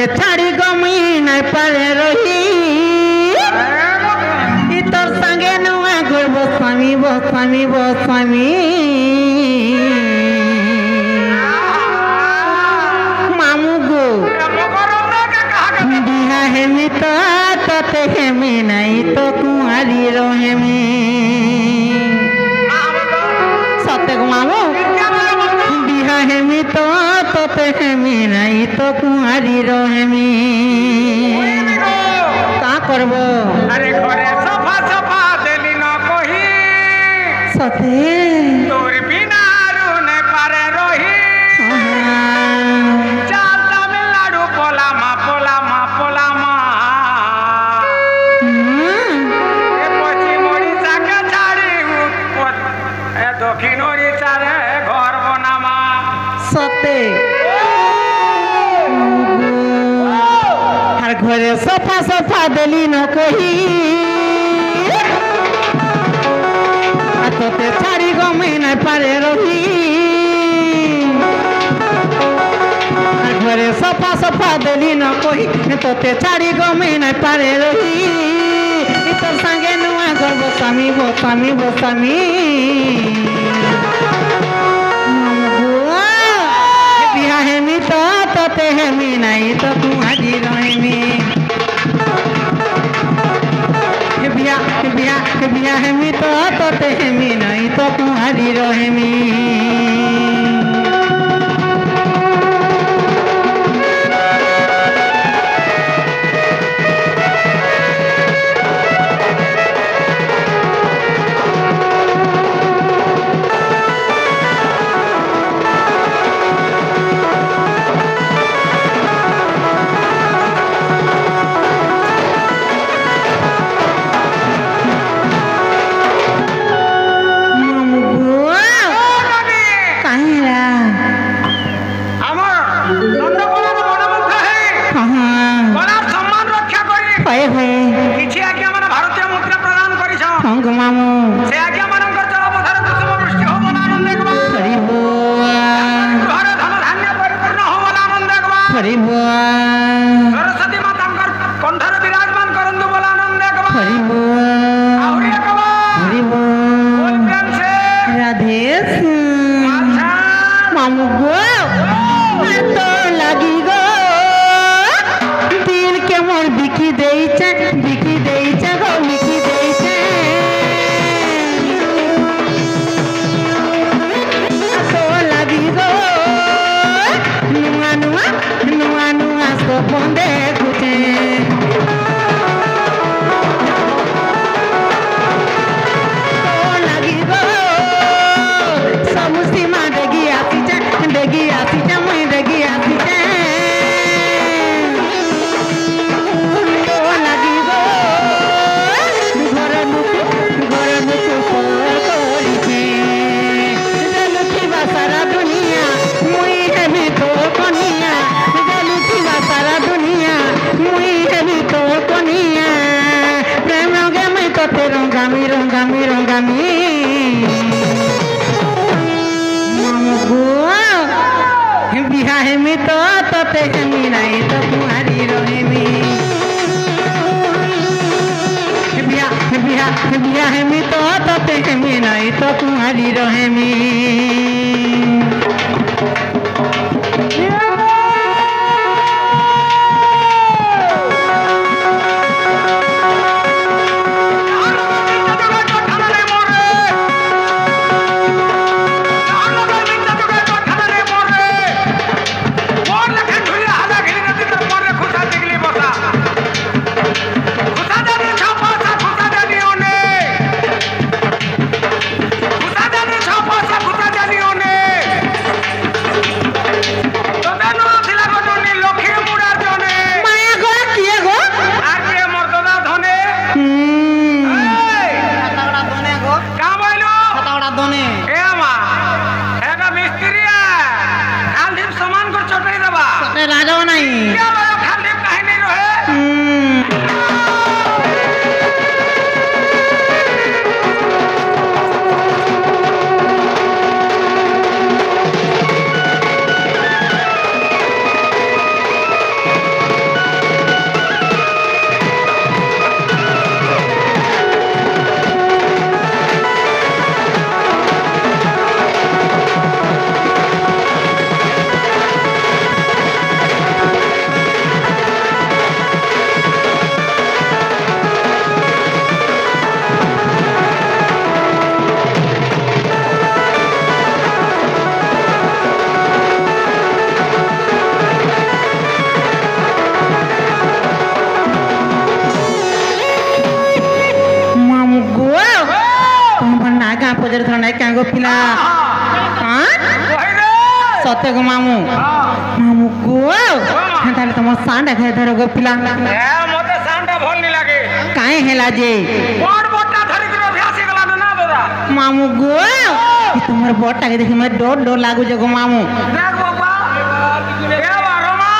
তোতে ছাড়ি গমি নাই পারে রহি ই তোর সঙ্গে নুয়া করব স্বামী স্বামী স্বামী মামু গো বিহা হেমি তো তোতে হেমি নাই তো কুমারী রহেমি সতে গো মামু বিহা হেমি তো তোতে হেমি নাই তো কুমারী রহেমি কা করব আরে ঘরে সফা সফা দেলি ন কহি সতে তোর বিনা রুনে পারে রহি চাল তামিলনাড়ু পোলামা পোলামা পোলামা এ পশ্চিম ওড়িশাকে ছাড়ি এ দক্ষিণ ওড়িশারে ঘর বনামা সতে আর ঘরে সফা সফা দেলি ন কহি আর তোতে ছাড়ি গমে নাই পারে রহি আর ঘরে সফা সফা দেলি ন কহি তোতে ছাড়ি গমে নাই পারে রহি তোর সঙ্গে নুয়া গর্ব স্বামী স্বামী স্বামী বিহা হেমি তো তোতে হেমি নাই তো কুমারী রহেমি বিয়া হেমি তো তোতে হেমি নাই তো কুমারী রহেমি सरस्वती माता कंठर विराजमान करंदु बोला आनंद राधे मामू गो तो लगी गो दिल के मोर बिकी देइছে गो बिकी देइছে तो लगी गो नुआ नुआ नुआ नुआ तो बंदे कुचे रंगामी रंगामी रंगामी बिहा हेमी तो तोते हेमी नहीं तो कुमारी रहेमी बिहा हेमी तो तोते हेमी नहीं तो कुमारी रहेमी छापा বজারে ধর নাই কেন গো পিলা হ্যাঁ সত্য গো মামু মামু গো হ্যাঁ তাহলে তোমার সান্ডা খাই ধর গো পিলা মতে সান্ডা ভাল নি লাগে কাহে হেলা যে বড় বড়টা ধরি করে ভ্যাসি গলা না দাদা মামু গো তোমার বড়টাকে দেখি আমার ডর ডর লাগু যে গো মামু দেখ বাবা এ বারমা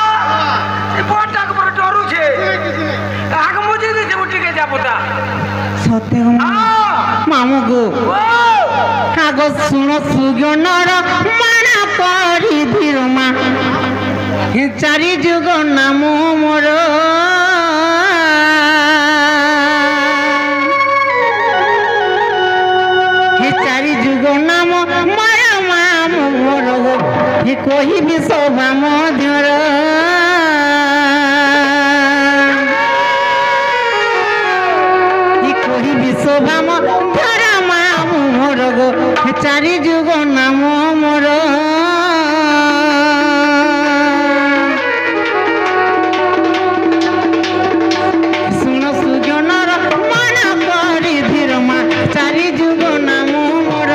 এই বড়টাকে বড় ডরুছে আগ মুজি দিছে উঠিকে যাবটা সত্য গো মামু গো আগো শুনো সুগনর মানা করি ধীরমা হে চারি যুগ নাম মোর হে চারি যুগ নাম মার মাম মোর হে কহিবি শোভা মধ্যর হে কহিবি শোভা মধ্যর মাম মোর গো হে চারি যুগ নাম মোর শুন সুজনর মন করি ধীরমা চারি যুগ নাম মোর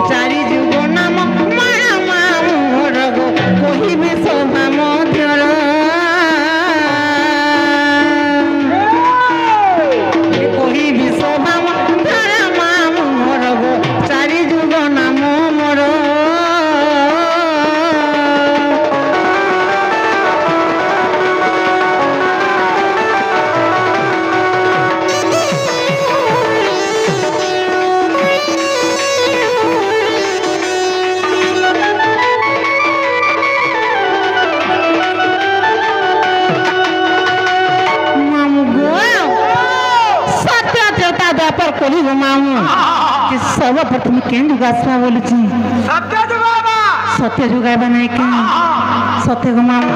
চারি যুগ নাম মার মাম মোর গো কহিবে শোভা মধ্যর কহিবি শোভা মধ্যর মাম মোর গো চারি যুগ নাম মোর মামু গো সত্য দেবতা ব্যাপার করি গো মামু যে সর্বপ্রথম কেন যুগাসা বলছি সত্য বাবা সত্য যুগাইবা নাই কেন সত্য গো মামু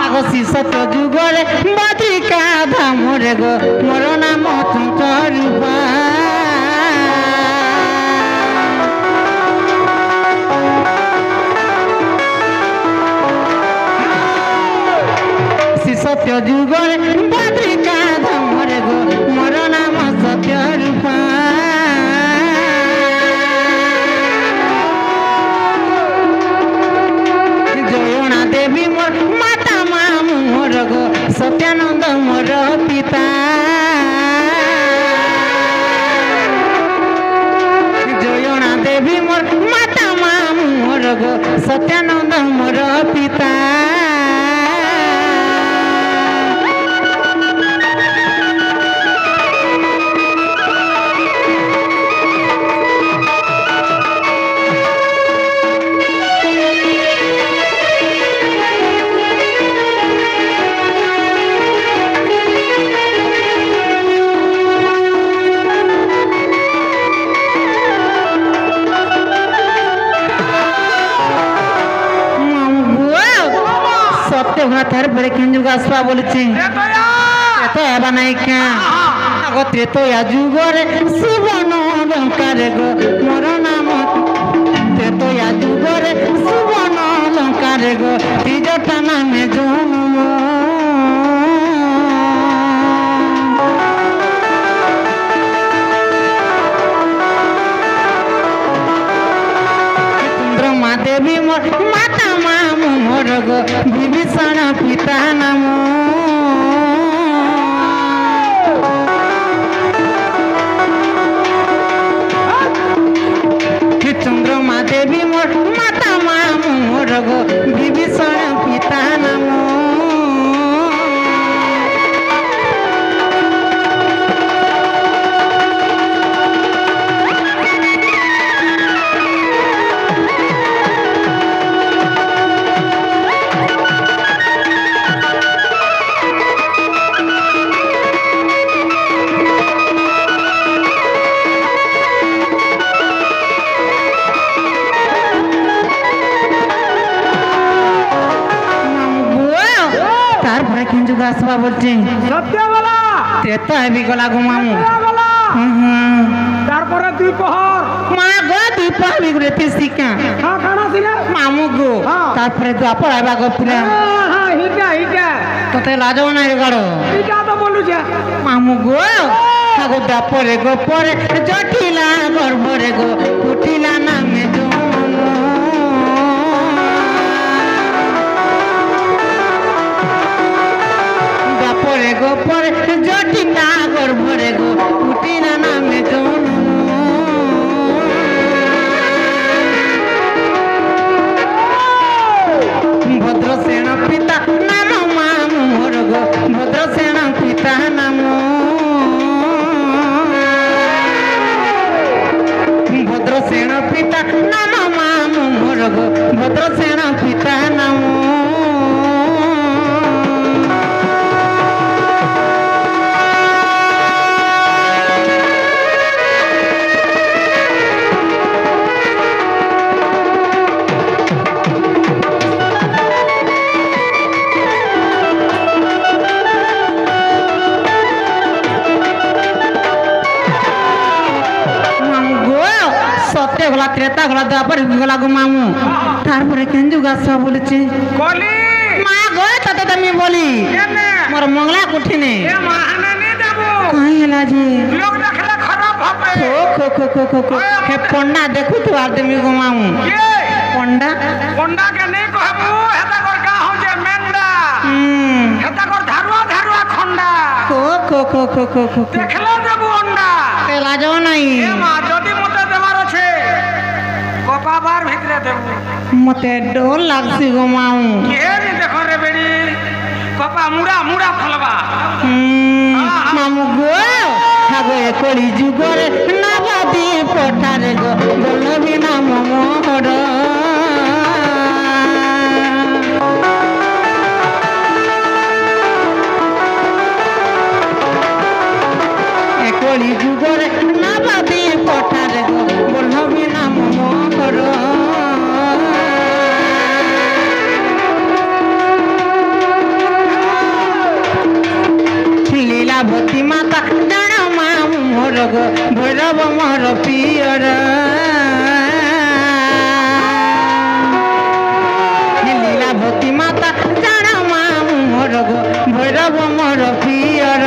আগো সি সত্য যুগরে বাদিকা ধামরে গো মোর নাম চঞ্চরূপা সি সত্য যুগরে বাদিকা ধামরে গো মোর নাম সত্য রূপা জয়না দেবী মোর মাতা মামু মোর গো সত্যানন্দ মোর পিতা জয়না দেবী মোর মাতা মামু মোর গো সত্যানন্দ মোর পিতা সত্যি ভাতার পরে কেন যুগ আসবা বলেছি এত এবা নাই কে আগো ত্রেতয়া যুগরে সুবর্ণ অলঙ্কারে গো মোর নাম ত্রেতয়া যুগরে সুবর্ণ অলঙ্কারে গো ত্রিজটা নামে জন্ম চন্দ্রমা দেবী মোর মাতা মামু মোর গো বিভীষণ পিতা নাম চন্দ্রমা দেবী মোর মাতা মামু মোর গো বিভীষণ পিতা নাম তারপরে কেন যুগ আসবা বলছি সত্য বলা ত্রেতা হেবি গলা গো মামু বলা তারপরে দুই পহর মা গো তুই পাবি গুলে তিসিকা খানা ছিল মামু গো হ্যাঁ। তারপরে দ্বাপর আইবা গো পিলা হ্যাঁ হিটা হিটা তোতে লাজও নাই গাড়ো এটা তো বলুছে মামু গো আগো ব্যাপরে গো পরে জটিলা গর্ভরে গো কুটিলা নামে জন্ম ব্যাপরে গো পরে জটিলা গর্ভরে গো কুটিলা নামে জন্ম ভদ্রসেন পিতা নাম মামু মোর গো ভদ্রসেন পিতা নাম ভদ্রসেন পিতা নাম মামু মোর গো ভদ্রসেন পিতা নাম গলা ত্রেতা গলা তারপরে গলা গো মামু তারপরে কেঞ্জু গাছ বলেছে কলি মা গো তত তুমি বলি কেনে মোর মংলা কুঠিনে এ মাহানে নি দেব কাই হেলা যে লোক দেখলে খারাপ হবে খো খো খো খো খো খো হে পন্ডা দেখু তো আর তুমি গো মামু কে পন্ডা কোনটা কে নেই কহবু হেতা কর গা হচ্ছে মেন্ডা হেতা কর ধারুয়া ধারুয়া খন্ডা খো খো খো খো খো খো দেখলে দেব অন্ডা তে লাজও নাই এ মা যদি মতে দেবার আছে কপাবার ভিতরে দেব মতে ডর লাগছি গো মামু কে নি দেখো রে বেড়ি কপা মুড়া মুড়া ফলবা মামু গো হাগো এ কলি যুগরে নবাদি পঠারে গো বলবি না মোর এ কলি যুগরে নবাদি পঠারে গো বলবি না মোর লীলাবতী মাতা জান মামু মোর গো ভৈরব মোর পিয়র লীলাবতী মাতা জান মামু মোর গো ভৈরব মোর পিয়র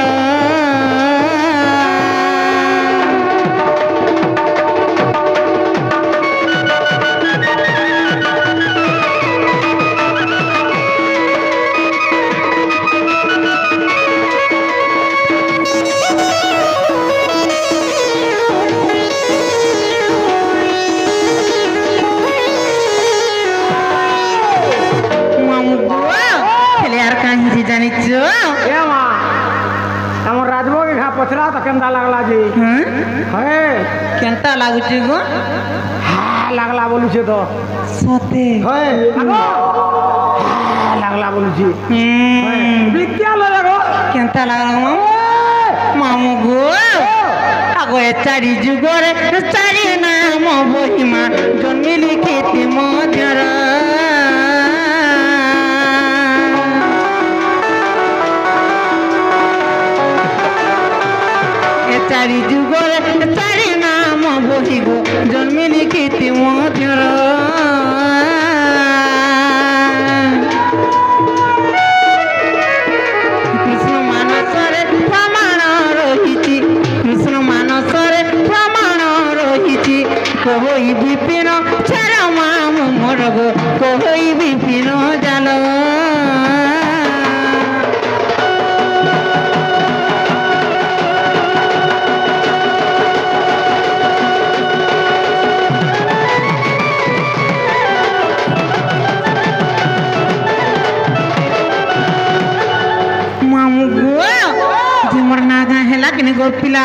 জানিছ এ মা আমার রাজভোগ ঘা পছরা তো কেমতা লাগলা যে হ্যাঁ কেনতা লাগুছি গো হ্যাঁ লাগলা বলুছে তো সতে হ্যাঁ লাগলা বলুছি বিদ্যালয় গো কেনতা লাগলা মামু মামু গো আগো এ চারি যুগরে চারি নাম বহিমা জন্মিলি খেতে মধ্যর চারি যুগরে চারি নাম বহি গো জন্মিলি খেতে মধ্যর কৃষ্ণ মানসরে প্রমাণ রহিছি কৃষ্ণ মানসরে প্রমাণ রহিছি কহই বিপিন ছাড় মামু মোর গো কহই বিপিন জাল मोर नागा हेला कि गोपिला